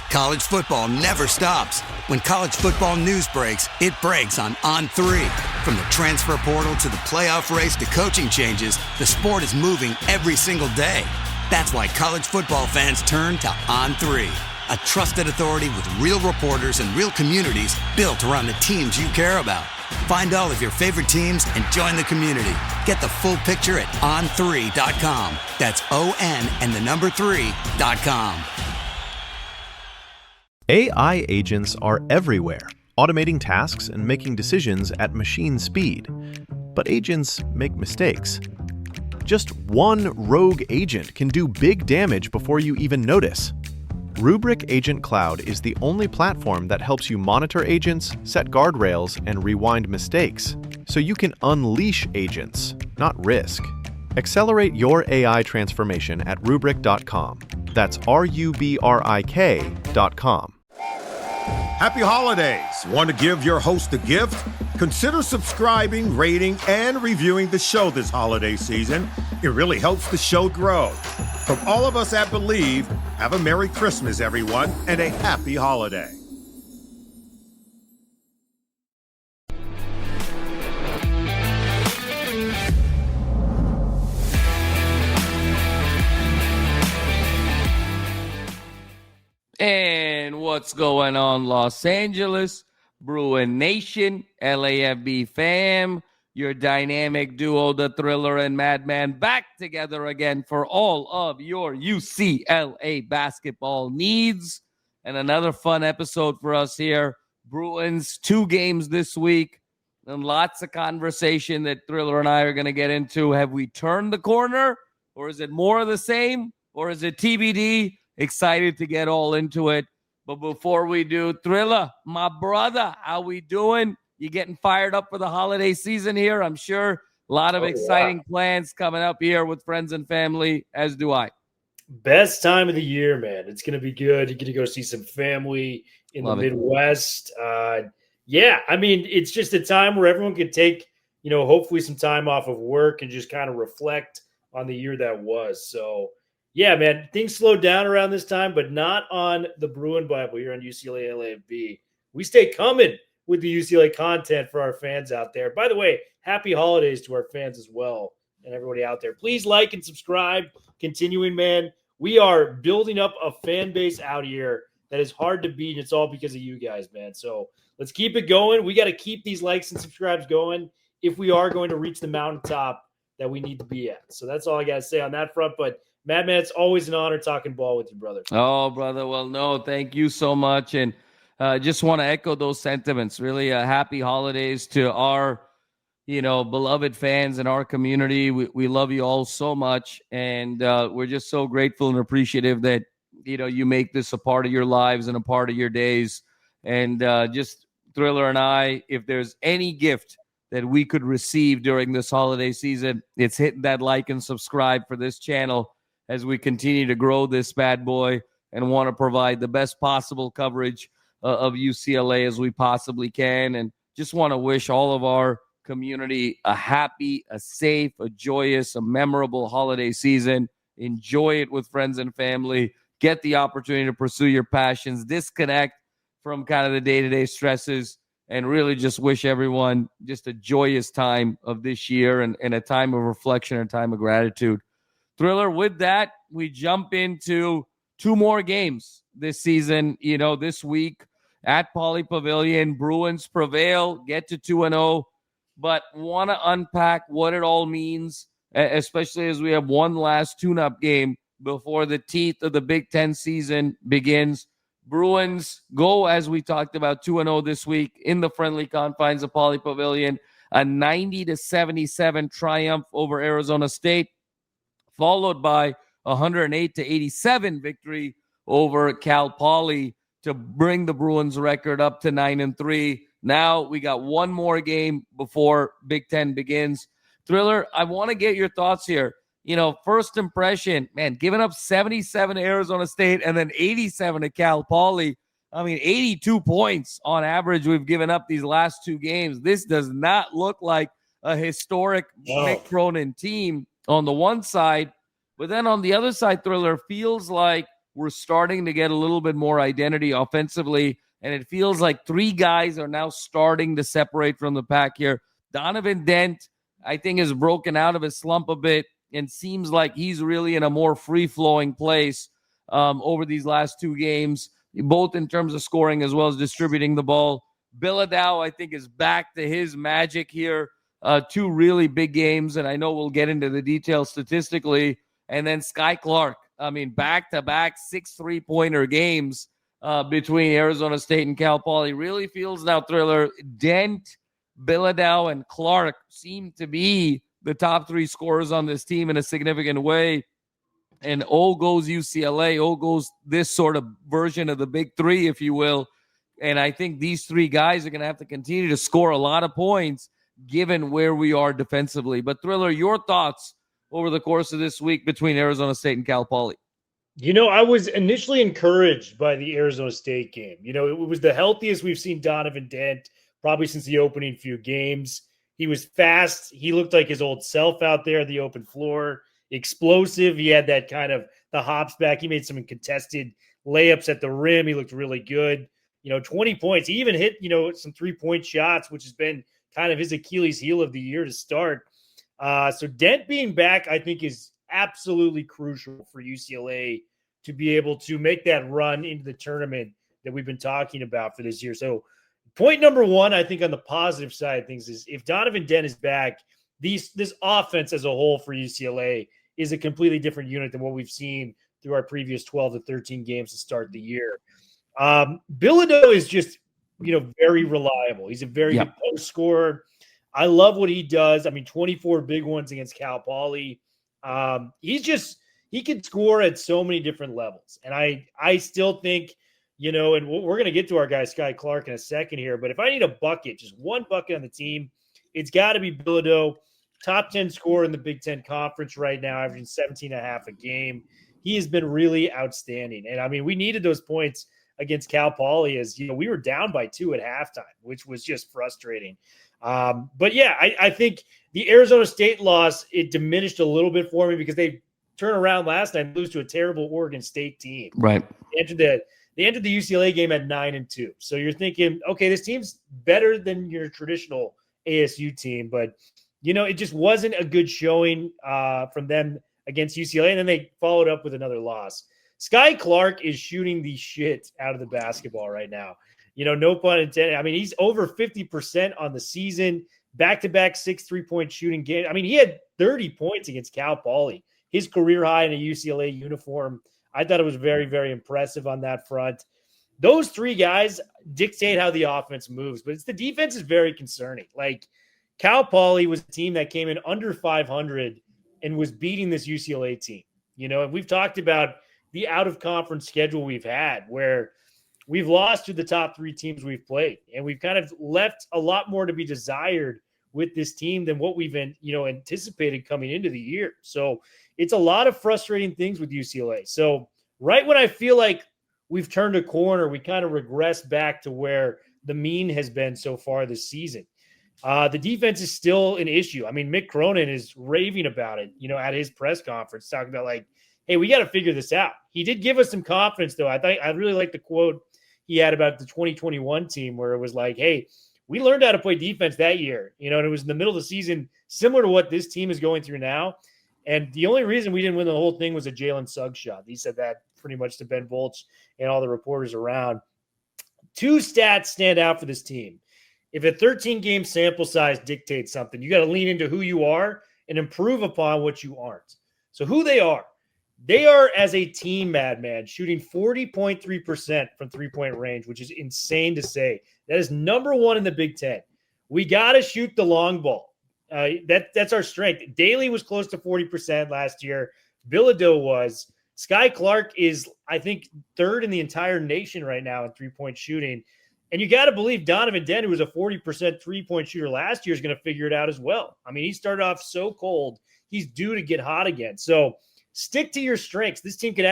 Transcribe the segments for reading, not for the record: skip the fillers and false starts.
College football never stops. When college football news breaks, it breaks on On3. From the transfer portal to the playoff race to coaching changes, the sport is moving every single day. That's why college football fans turn to On3, a trusted authority with real reporters and real communities built around the teams you care about. Find all of your favorite teams and join the community. Get the full picture at on3.com. That's ON and the number 3.com. AI agents are everywhere, automating tasks and making decisions at machine speed. But agents make mistakes. Just one rogue agent can do big damage before you even notice. Rubrik Agent Cloud is the only platform that helps you monitor agents, set guardrails, and rewind mistakes, so you can unleash agents, not risk. Accelerate your AI transformation at Rubrik.com. That's RUBRIK.com. Happy holidays! Want to give your host a gift? Consider subscribing, rating, and reviewing the show this holiday season. It really helps the show grow. From all of us at Believe, have a Merry Christmas, everyone, and a Happy Holiday. And what's going on, Los Angeles, Bruin Nation, LAFB fam, your dynamic duo, the Thriller and Madman, back together again for all of your UCLA basketball needs. And another fun episode for us here. Bruins, 2 games this week, and lots of conversation that Thriller and I are going to get into. Have we turned the corner, or is it more of the same, or is it TBD? Excited to get all into it. But before we do, Thriller, my brother, how we doing? You getting fired up for the holiday season here? I'm sure a lot of exciting plans coming up here with friends and family, as do I. Best time of the year, man. It's going to be good. You get to go see some family in the Midwest. Yeah, I mean, it's just a time where everyone can take, hopefully some time off of work and just kind of reflect on the year that was. So, yeah, man, things slowed down around this time, but not on the Bruin Bible here on UCLA LAFB. We stay coming with the UCLA content for our fans out there. By the way, happy holidays to our fans as well and everybody out there. Please like and subscribe. Continuing, man, we are building up a fan base out here that is hard to beat. It's all because of you guys, man. So let's keep it going. We got to keep these likes and subscribes going if we are going to reach the mountaintop that we need to be at. So that's all I got to say on that front. But Madman, it's always an honor talking ball with you, brother. Oh, brother. Well, no, thank you so much. And just want to echo those sentiments. Really happy holidays to our, beloved fans in our community. We love you all so much. And we're just so grateful and appreciative that, you make this a part of your lives and a part of your days. And just Thriller and I, if there's any gift that we could receive during this holiday season, it's hitting that like and subscribe for this channel as we continue to grow this bad boy and want to provide the best possible coverage of UCLA as we possibly can. And just want to wish all of our community a happy, a safe, a joyous, a memorable holiday season. Enjoy it with friends and family. Get the opportunity to pursue your passions, disconnect from kind of the day-to-day stresses, and really just wish everyone just a joyous time of this year and a time of reflection and time of gratitude. Thriller, with that, we jump into 2 more games this season. This week at Pauley Pavilion, Bruins prevail, get to 2-0, but want to unpack what it all means, especially as we have one last tune-up game before the teeth of the Big Ten season begins. Bruins go, as we talked about, 2-0 this week in the friendly confines of Pauley Pavilion, a 90-77 triumph over Arizona State, followed by a 108-87 victory over Cal Poly to bring the Bruins record up to 9-3. Now we got one more game before Big Ten begins. Thriller, I want to get your thoughts here. First impression, man, giving up 77 to Arizona State and then 87 to Cal Poly. 82 points on average we've given up these last 2 games. This does not look like a historic Mick Cronin team on the one side, but then on the other side, Thriller, feels like we're starting to get a little bit more identity offensively, and it feels like three guys are now starting to separate from the pack here. Donovan Dent, I think, has broken out of his slump a bit and seems like he's really in a more free-flowing place over these last two games, both in terms of scoring as well as distributing the ball. Bilodeau, I think, is back to his magic here. Two really big games, and I know we'll get into the details statistically. And then Sky Clark, I mean, back-to-back 6 3-pointer games between Arizona State and Cal Poly. Really feels now, Thriller, Dent, Bilodeau, and Clark seem to be the top three scorers on this team in a significant way. And goes UCLA, goes this sort of version of the big three, if you will. And I think these three guys are going to have to continue to score a lot of points given where we are defensively. But Thriller, your thoughts over the course of this week between Arizona State and Cal Poly? I was initially encouraged by the Arizona State game. It was the healthiest we've seen Donovan Dent probably since the opening few games. He was fast. He looked like his old self out there at the open floor. Explosive. He had that kind of the hops back. He made some contested layups at the rim. He looked really good. 20 points. He even hit, some 3-point shots, which has been kind of his Achilles heel of the year to start. So Dent being back, I think, is absolutely crucial for UCLA to be able to make that run into the tournament that we've been talking about for this year. So point number one, I think on the positive side of things is if Donovan Dent is back, this offense as a whole for UCLA is a completely different unit than what we've seen through our previous 12 to 13 games to start the year. Bilodeau is just, very reliable. He's a very good post scorer. I love what he does. I mean, 24 big ones against Cal Poly. He can score at so many different levels. And I still think, and we're going to get to our guy, Sky Clark, in a second here, but if I need a bucket, just one bucket on the team, it's got to be Bilodeau. Top 10 scorer in the Big Ten Conference right now, averaging 17.5 a game. He has been really outstanding. And, I mean, we needed those points against Cal Poly as, we were down by 2 at halftime, which was just frustrating. But, yeah, I think the Arizona State loss, it diminished a little bit for me because they turned around last night and lose to a terrible Oregon State team. Right. They entered the UCLA game at 9-2. So you're thinking, okay, this team's better than your traditional ASU team, but it just wasn't a good showing from them against UCLA, and then they followed up with another loss. Sky Clark is shooting the shit out of the basketball right now. No pun intended. I mean, he's over 50% on the season, back-to-back 6 3-point shooting game. I mean, he had 30 points against Cal Poly, his career high in a UCLA uniform. I thought it was very, very impressive on that front. Those three guys dictate how the offense moves, but the defense is very concerning. Like, Cal Poly was a team that came in under 500 and was beating this UCLA team. And we've talked about the out-of-conference schedule we've had where we've lost to the top 3 teams we've played, and we've kind of left a lot more to be desired with this team than what we've anticipated coming into the year. So it's a lot of frustrating things with UCLA. So right when I feel like we've turned a corner, we kind of regress back to where the mean has been so far this season. The defense is still an issue. I mean, Mick Cronin is raving about it, at his press conference, talking about like, hey, we got to figure this out. He did give us some confidence, though. I really like the quote he had about the 2021 team where it was like, hey, we learned how to play defense that year, and it was in the middle of the season, similar to what this team is going through now. And the only reason we didn't win the whole thing was a Jalen Suggs shot. He said that pretty much to Ben Volch and all the reporters around. 2 stats stand out for this team. If a 13-game sample size dictates something, you got to lean into who you are and improve upon what you aren't. So who they are as a team, Madman, shooting 40.3% from three-point range, which is insane to say. That is number 1 in the Big Ten. We got to shoot the long ball. That's our strength. Daly was close to 40% last year. Bilodeau was. Sky Clark is, I think, 3rd in the entire nation right now in three-point shooting. And you got to believe Donovan Dent, who was a 40% three-point shooter last year, is going to figure it out as well. I mean, he started off so cold. He's due to get hot again. So stick to your strengths. This team can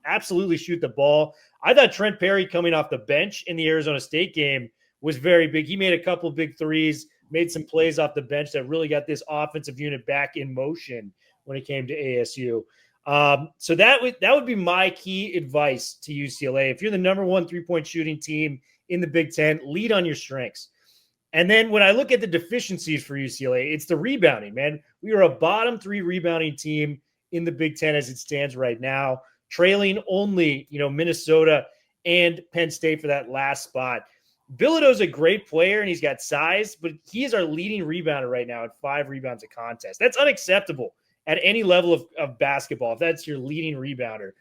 absolutely shoot the ball. I thought Trent Perry coming off the bench in the Arizona State game was very big. He made a couple of big threes, made some plays off the bench that really got this offensive unit back in motion when it came to ASU. So that would be my key advice to UCLA. If you're the number one 3-point shooting team in the Big Ten, lead on your strengths. And then when I look at the deficiencies for UCLA, it's the rebounding, man. We are a bottom 3 rebounding team in the Big Ten as it stands right now, trailing only, Minnesota and Penn State for that last spot. Bilodeau's a great player and he's got size, but he is our leading rebounder right now at 5 rebounds a contest. That's unacceptable at any level of basketball if that's your leading rebounder.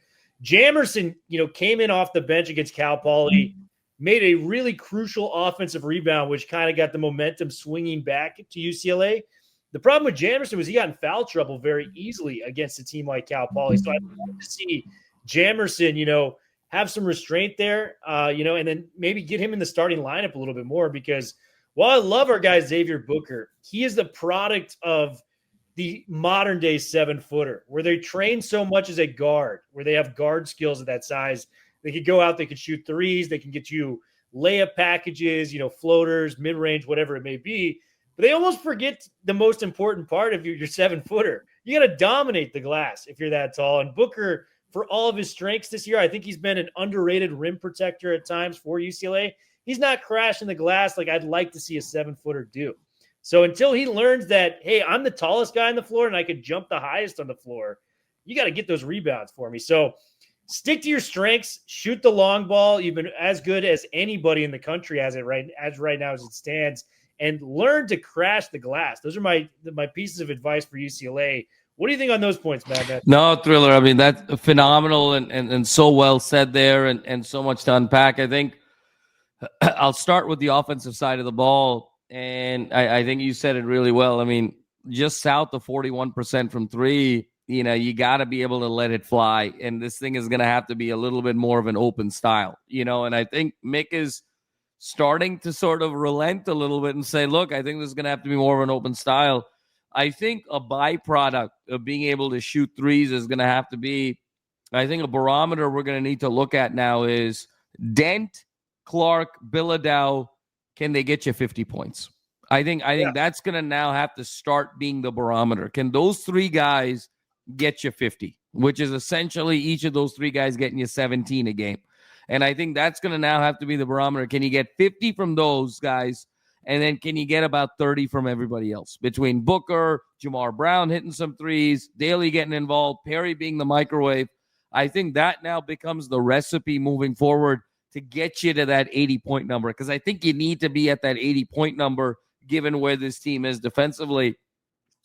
Jamerson, came in off the bench against Cal Poly, made a really crucial offensive rebound, which kind of got the momentum swinging back to UCLA. The problem with Jamerson was he got in foul trouble very easily against a team like Cal Poly. So I'd love to see Jamerson, have some restraint there, and then maybe get him in the starting lineup a little bit more because while I love our guy Xavier Booker, he is the product of the modern day 7-footer where they train so much as a guard, where they have guard skills at that size. They could go out, they could shoot threes, they can get you layup packages, floaters, mid-range, whatever it may be. But they almost forget the most important part of your 7-footer. You got to dominate the glass if you're that tall. And Booker, for all of his strengths this year, I think he's been an underrated rim protector at times for UCLA. He's not crashing the glass like I'd like to see a 7-footer do. So until he learns that, hey, I'm the tallest guy on the floor and I could jump the highest on the floor, you got to get those rebounds for me. So stick to your strengths, shoot the long ball, even as good as anybody in the country has it right now as it stands, and learn to crash the glass. Those are my pieces of advice for UCLA. What do you think on those points, Matt? No, Thriller. I mean, that's phenomenal and so well said there and so much to unpack. I think I'll start with the offensive side of the ball. And I think you said it really well. I mean, just south of 41% from 3, you got to be able to let it fly. And this thing is going to have to be a little bit more of an open style, and I think Mick is starting to sort of relent a little bit and say, look, I think this is going to have to be more of an open style. I think a byproduct of being able to shoot threes is going to have to be, I think a barometer we're going to need to look at now is Dent, Clark, Bilodeau. Can they get you 50 points? I think that's going to now have to start being the barometer. Can those 3 guys get you 50, which is essentially each of those 3 guys getting you 17 a game? And I think that's going to now have to be the barometer. Can you get 50 from those guys? And then can you get about 30 from everybody else? Between Booker, Jamar Brown hitting some threes, Daly getting involved, Perry being the microwave. I think that now becomes the recipe moving forward to get you to that 80-point number, because I think you need to be at that 80-point number given where this team is defensively.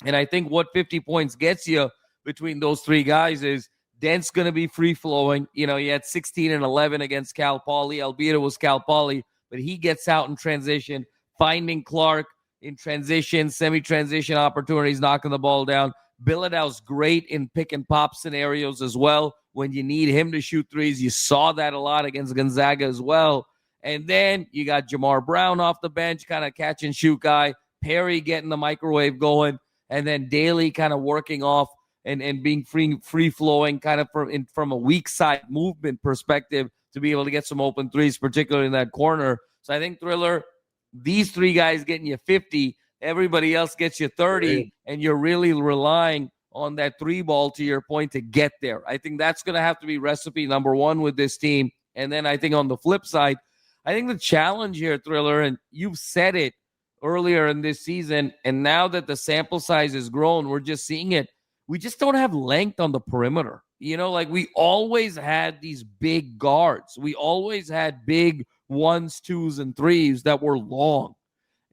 And I think what 50 points gets you between those 3 guys is Dent's going to be free-flowing. He had 16 and 11 against Cal Poly, albeit it was Cal Poly, but he gets out in transition, finding Clark in transition, semi-transition opportunities, knocking the ball down. Bilodeau's great in pick-and-pop scenarios as well. When you need him to shoot threes, you saw that a lot against Gonzaga as well. And then you got Jamar Brown off the bench, kind of catch and shoot guy. Perry getting the microwave going. And then Daly kind of working off and being free-flowing kind of from a weak side movement perspective to be able to get some open threes, particularly in that corner. So I think, Thriller, these 3 guys getting you 50, everybody else gets you 30, and you're really relying on that 3 ball, to your point, to get there. I think that's going to have to be recipe number 1 with this team. And then I think on the flip side, I think the challenge here, Thriller, and you've said it earlier in this season, and now that the sample size has grown, we're just seeing it. We just don't have length on the perimeter. We always had these big guards. We always had big 1s, 2s, and 3s that were long.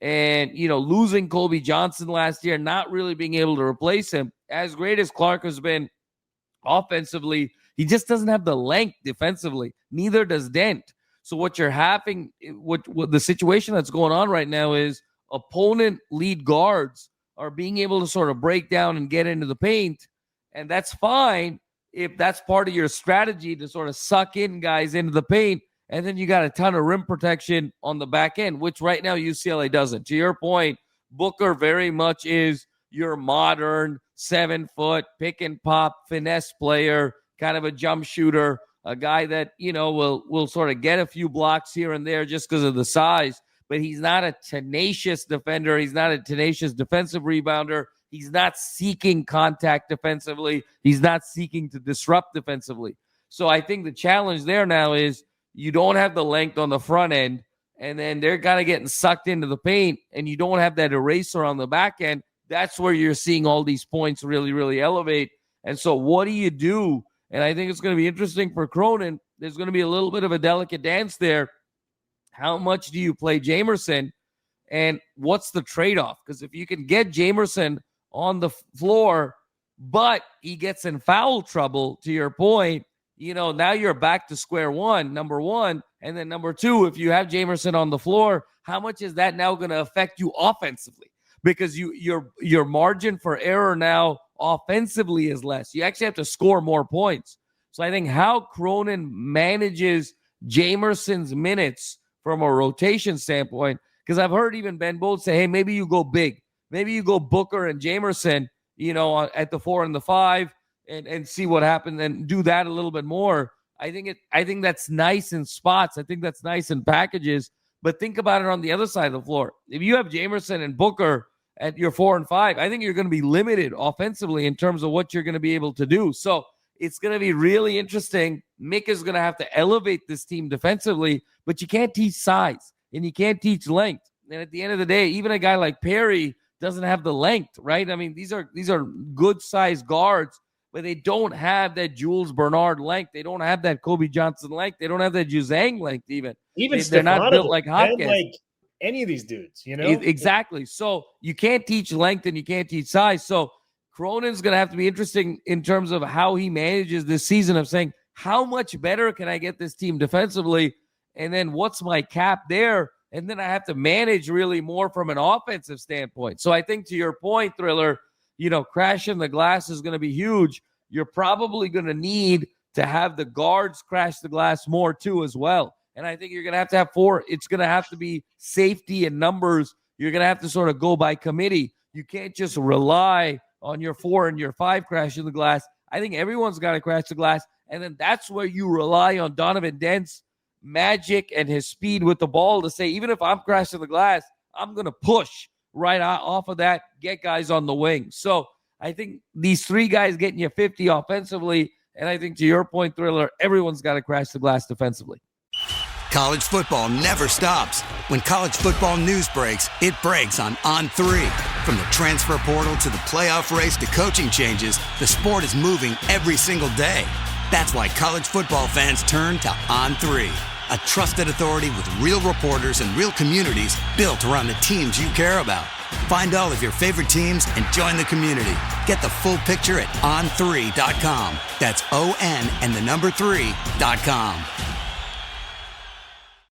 And, losing Kobe Johnson last year, not really being able to replace him, as great as Clark has been offensively, he just doesn't have the length defensively. Neither does Dent. So what you're having, what the situation that's going on right now is opponent lead guards are being able to sort of break down and get into the paint. And that's fine if that's part of your strategy to sort of suck in guys into the paint. And then you got a ton of rim protection on the back end, which right now UCLA doesn't. To your point, Booker very much is your modern 7-foot pick and pop finesse player, kind of a jump shooter, a guy that, will sort of get a few blocks here and there just because of the size, but he's not a tenacious defender. He's not a tenacious defensive rebounder. He's not seeking contact defensively. He's not seeking to disrupt defensively. So I think the challenge there now is you don't have the length on the front end, and then they're kind of getting sucked into the paint, and you don't have that eraser on the back end. That's where you're seeing all these points really, really elevate. And so what do you do? And I think it's going to be interesting for Cronin. There's going to be a little bit of a delicate dance there. How much do you play Jamerson, and what's the trade-off? Because if you can get Jamerson on the floor, but he gets in foul trouble, to your point, now you're back to square one, number one. And then number two, if you have Jamerson on the floor, how much is that now going to affect you offensively? Because your margin for error now offensively is less. You actually have to score more points. So I think how Cronin manages Jamerson's minutes from a rotation standpoint, because I've heard even Ben Bolt say, hey, maybe you go big. Maybe you go Booker and Jamerson, at the 4 and the 5 and see what happens and do that a little bit more. I think that's nice in spots. I think that's nice in packages. But think about it on the other side of the floor. If you have Jamerson and Booker at your 4 and 5, I think you're going to be limited offensively in terms of what you're going to be able to do. So it's going to be really interesting. Mick is going to have to elevate this team defensively, but you can't teach size and you can't teach length. And at the end of the day, even a guy like Perry doesn't have the length, right? I mean, these are good sized guards, but they don't have that Jules Bernard length. They don't have that Kobe Johnson length. They don't have that Juzang length even. They're not built like Hopkins. Like any of these dudes, Exactly. So you can't teach length and you can't teach size. So Cronin's going to have to be interesting in terms of how he manages this season of saying, how much better can I get this team defensively? And then what's my cap there? And then I have to manage really more from an offensive standpoint. So I think to your point, Thriller, crashing the glass is going to be huge. You're probably going to need to have the guards crash the glass more too as well. And I think you're going to have 4. It's going to have to be safety and numbers. You're going to have to sort of go by committee. You can't just rely on your 4 and your 5 crashing the glass. I think everyone's got to crash the glass. And then that's where you rely on Donovan Dent's magic and his speed with the ball to say, even if I'm crashing the glass, I'm going to push right off of that, get guys on the wing. So I think these 3 guys getting you 50 offensively. And I think to your point, Thriller, everyone's got to crash the glass defensively. College football never stops. When college football news breaks, it breaks on On3. From the transfer portal to the playoff race to coaching changes, the sport is moving every single day. That's why college football fans turn to On3, a trusted authority with real reporters and real communities built around the teams you care about. Find all of your favorite teams and join the community. Get the full picture at on3.com. That's ON and the number 3.com.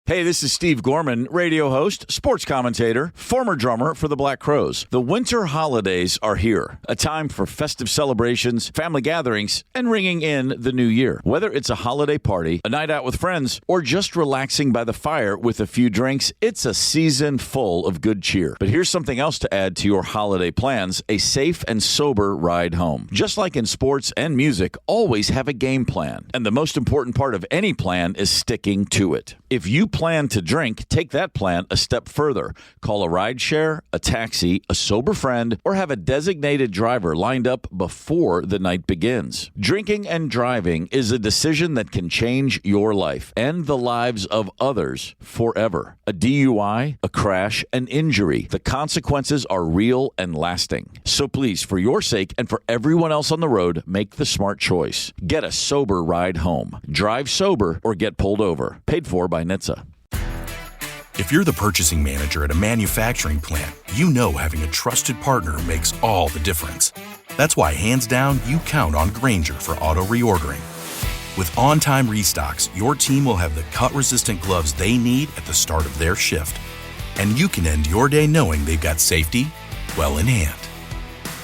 Hey, this is Steve Gorman, radio host, sports commentator, former drummer for the Black Crowes. The winter holidays are here, a time for festive celebrations, family gatherings, and ringing in the new year. Whether it's a holiday party, a night out with friends, or just relaxing by the fire with a few drinks, it's a season full of good cheer. But here's something else to add to your holiday plans, a safe and sober ride home. Just like in sports and music, always have a game plan. And the most important part of any plan is sticking to it. If you plan to drink, take that plan a step further. Call a rideshare, a taxi, a sober friend, or have a designated driver lined up before the night begins. Drinking and driving is a decision that can change your life and the lives of others forever. A DUI, a crash, an injury. The consequences are real and lasting. So please, for your sake and for everyone else on the road, make the smart choice. Get a sober ride home. Drive sober or get pulled over. Paid for by NHTSA. If you're the purchasing manager at a manufacturing plant, you know having a trusted partner makes all the difference. That's why, hands down, you count on Grainger for auto reordering. With on-time restocks, your team will have the cut-resistant gloves they need at the start of their shift. And you can end your day knowing they've got safety well in hand.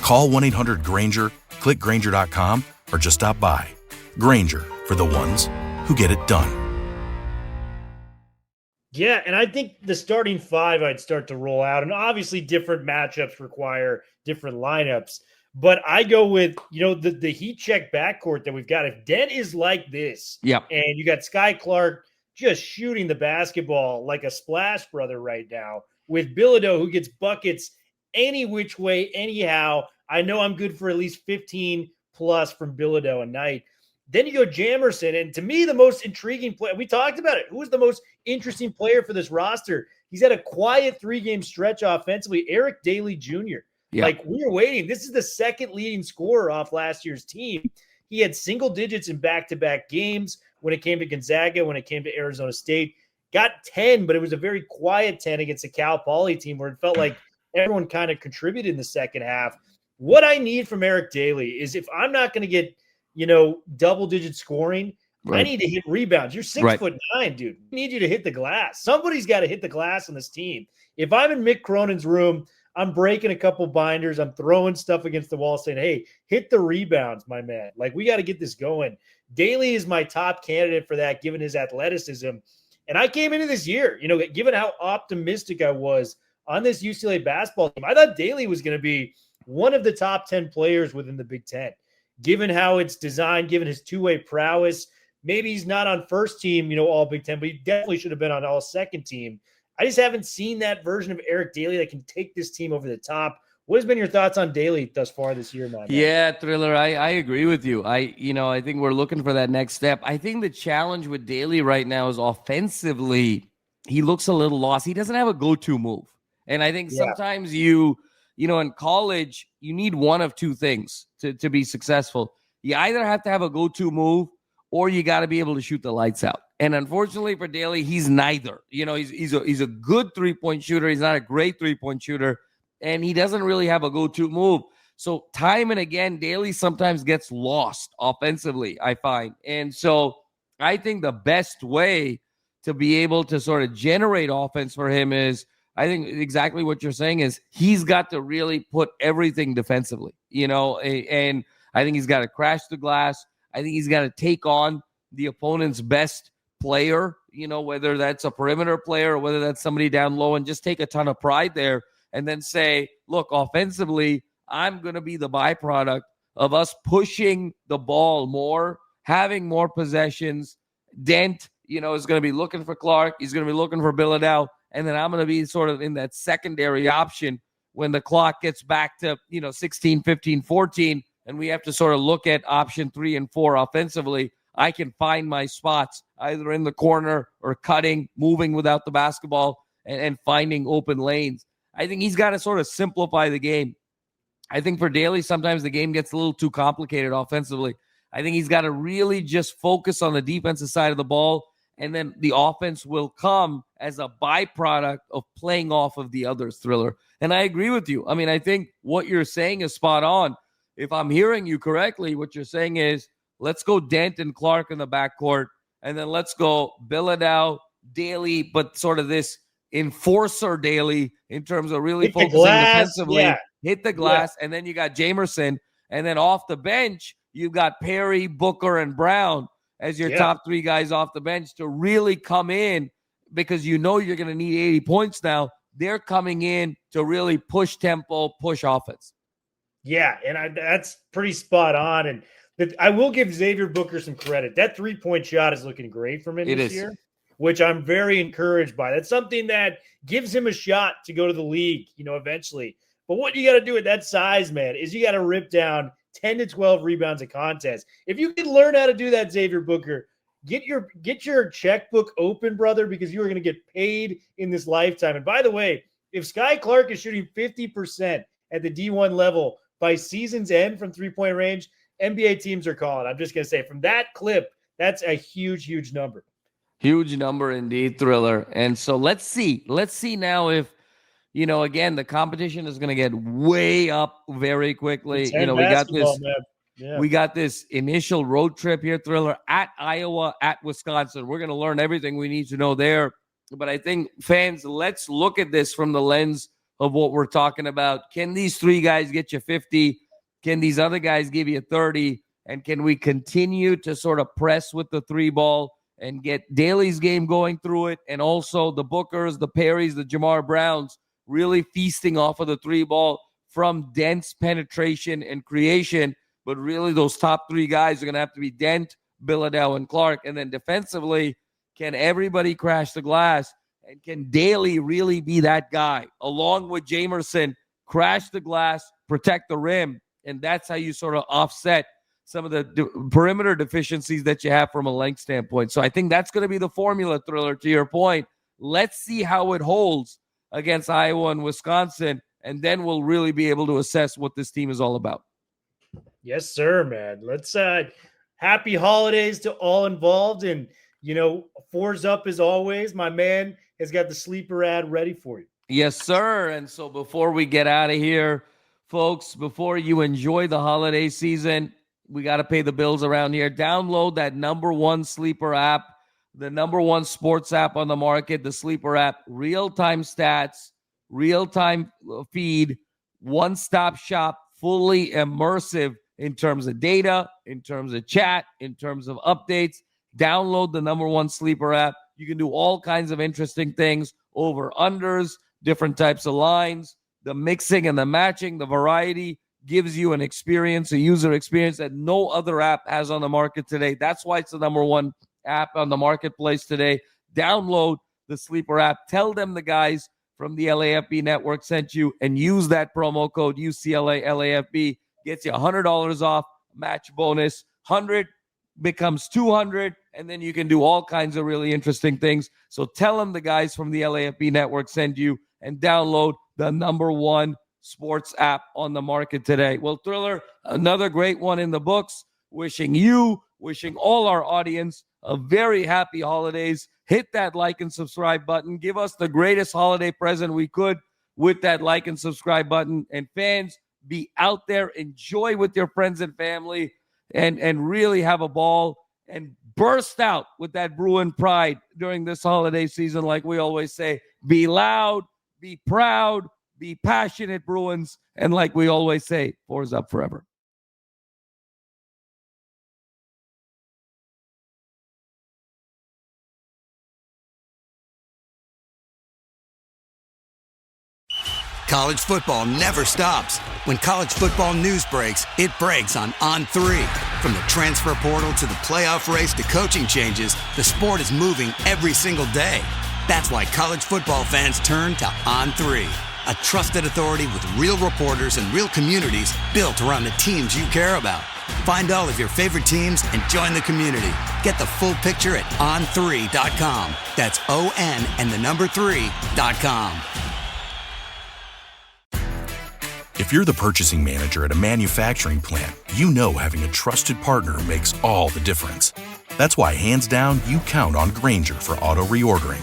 Call 1-800-GRAINGER, click Grainger.com, or just stop by. Grainger, for the ones who get it done. Yeah, and I think the starting 5 I'd start to roll out. And obviously different matchups require different lineups. But I go with, the heat check backcourt that we've got. If Dent is like this, yep, and you got Sky Clark just shooting the basketball like a splash brother right now, with Bilodeau who gets buckets any which way, anyhow, I know I'm good for at least 15 plus from Bilodeau a night. Then you go Jamerson, and to me, the most intriguing player, we talked about it. Who was the most interesting player for this roster? He's had a quiet 3-game stretch offensively. Eric Daly Jr. Yeah. Like, we were waiting. This is the second leading scorer off last year's team. He had single digits in back-to-back games when it came to Gonzaga, when it came to Arizona State. Got 10, but it was a very quiet 10 against the Cal Poly team where it felt like everyone kind of contributed in the second half. What I need from Eric Daly is, if I'm not going to get double-digit scoring, right, I need to hit rebounds. You're 6'9", dude. I need you to hit the glass. Somebody's got to hit the glass on this team. If I'm in Mick Cronin's room, I'm breaking a couple binders. I'm throwing stuff against the wall saying, hey, hit the rebounds, my man. Like, we got to get this going. Daly is my top candidate for that, given his athleticism. And I came into this year, given how optimistic I was on this UCLA basketball team, I thought Daly was going to be one of the top 10 players within the Big Ten. Given how it's designed, given his two-way prowess, maybe he's not on first team, all Big Ten, but he definitely should have been on all second team. I just haven't seen that version of Eric Daly that can take this team over the top. What has been your thoughts on Daly thus far this year, man? Yeah, Thriller, I agree with you. I think we're looking for that next step. I think the challenge with Daly right now is offensively, he looks a little lost. He doesn't have a go-to move. And I think sometimes in college, you need one of two things to be successful. You either have to have a go-to move, or you got to be able to shoot the lights out. And unfortunately for Daly, he's neither. He's a good three-point shooter. He's not a great three-point shooter, and he doesn't really have a go-to move. So time and again, Daly sometimes gets lost offensively, I find. And so I think the best way to be able to sort of generate offense for him is, I think exactly what you're saying is, he's got to really put everything defensively, and I think he's got to crash the glass. I think he's got to take on the opponent's best player, whether that's a perimeter player or whether that's somebody down low, and just take a ton of pride there and then say, look, offensively, I'm going to be the byproduct of us pushing the ball more, having more possessions. Dent, is going to be looking for Clark. He's going to be looking for Bilodeau. And then I'm going to be sort of in that secondary option when the clock gets back to, 16, 15, 14, and we have to sort of look at option 3 and 4 offensively. I can find my spots either in the corner or cutting, moving without the basketball, and finding open lanes. I think he's got to sort of simplify the game. I think for Daly, sometimes the game gets a little too complicated offensively. I think he's got to really just focus on the defensive side of the ball, and then the offense will come as a byproduct of playing off of the others, Thriller. And I agree with you. I mean, I think what you're saying is spot on. If I'm hearing you correctly, what you're saying is, let's go Dent and Clark in the backcourt, and then let's go Bilodeau, Daly, but sort of this enforcer Daly in terms of really focusing defensively. Hit the glass, and then you got Jamerson, and then off the bench, you've got Perry, Booker, and Brown as your top 3 guys off the bench to really come in, because you're going to need 80 points now. They're coming in to really push tempo, push offense. Yeah, and that's pretty spot on. And I will give Xavier Booker some credit. That 3-point shot is looking great from him this year, which I'm very encouraged by. That's something that gives him a shot to go to the league, eventually. But what you got to do at that size, man, is you got to rip down 10 to 12 rebounds a contest. If you can learn how to do that, Xavier Booker, get your checkbook open, brother, because you are going to get paid in this lifetime. And by the way, if Sky Clark is shooting 50% at the D1 level by season's end from 3-point range, NBA teams are calling. I'm just going to say, from that clip, that's a huge, huge number. Huge number indeed, Thriller. And so let's see now if, again, the competition is going to get way up very quickly. We got this initial road trip here, Thriller, at Iowa, at Wisconsin. We're going to learn everything we need to know there. But I think, fans, let's look at this from the lens of what we're talking about. Can these 3 guys get you 50? Can these other guys give you 30? And can we continue to sort of press with the 3 ball and get Daly's game going through it, and also the Bookers, the Perrys, the Jamar Browns really feasting off of the 3 ball from dense penetration and creation? But really those top 3 guys are going to have to be Dent, Bilodeau, and Clark. And then defensively, can everybody crash the glass? And can Daly really be that guy, along with Jamerson, crash the glass, protect the rim, and that's how you sort of offset some of the perimeter deficiencies that you have from a length standpoint. So I think that's going to be the formula, Thriller, to your point. Let's see how it holds against Iowa and Wisconsin, and then we'll really be able to assess what this team is all about. Yes, sir, man. Let's happy holidays to all involved. And, fours up as always. My man has got the sleeper ad ready for you. Yes, sir. And so before we get out of here, folks, before you enjoy the holiday season, we got to pay the bills around here. Download that #1 sleeper app, the #1 sports app on the market, the sleeper app. Real-time stats, real-time feed, one-stop shop, fully immersive in terms of data, in terms of chat, in terms of updates. Download the #1 sleeper app. You can do all kinds of interesting things, over-unders, different types of lines, the mixing and the matching, the variety gives you an experience, a user experience that no other app has on the market today. That's why it's the #1 app on the marketplace today. Download the sleeper app. Tell them the guys from the LAFB network sent you, and use that promo code UCLA LAFB. Gets you $100 off, match bonus. 100 becomes 200, and then you can do all kinds of really interesting things. So tell them the guys from the LAFB network send you, and download the #1 sports app on the market today. Well, Thriller, another great one in the books. Wishing all our audience a very happy holidays. Hit that like and subscribe button. Give us the greatest holiday present we could with that like and subscribe button. And fans, be out there, enjoy with your friends and family, and really have a ball and burst out with that Bruin pride during this holiday season. Like we always say, be loud, be proud, be passionate, Bruins. And like we always say, fours up forever. College football never stops. When college football news breaks, it breaks on On3. From the transfer portal to the playoff race to coaching changes, the sport is moving every single day. That's why college football fans turn to On3, a trusted authority with real reporters and real communities built around the teams you care about. Find all of your favorite teams and join the community. Get the full picture at on3.com. That's ON and the number 3.com. If you're the purchasing manager at a manufacturing plant, you know having a trusted partner makes all the difference. That's why, hands down, you count on Grainger for auto reordering.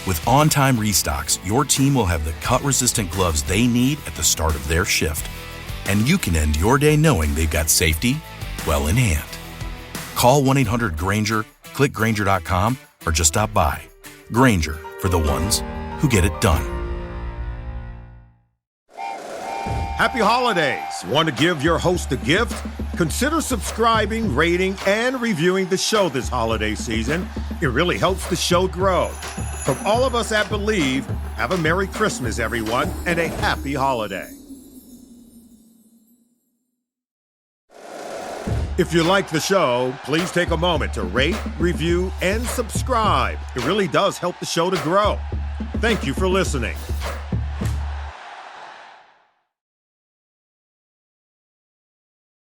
With on-time restocks, your team will have the cut-resistant gloves they need at the start of their shift. And you can end your day knowing they've got safety well in hand. Call 1-800-GRAINGER, click Grainger.com, or just stop by. Grainger, for the ones who get it done. Happy holidays. Want to give your host a gift? Consider subscribing, rating, and reviewing the show this holiday season. It really helps the show grow. From all of us at Believe, have a Merry Christmas, everyone, and a happy holiday. If you like the show, please take a moment to rate, review, and subscribe. It really does help the show to grow. Thank you for listening.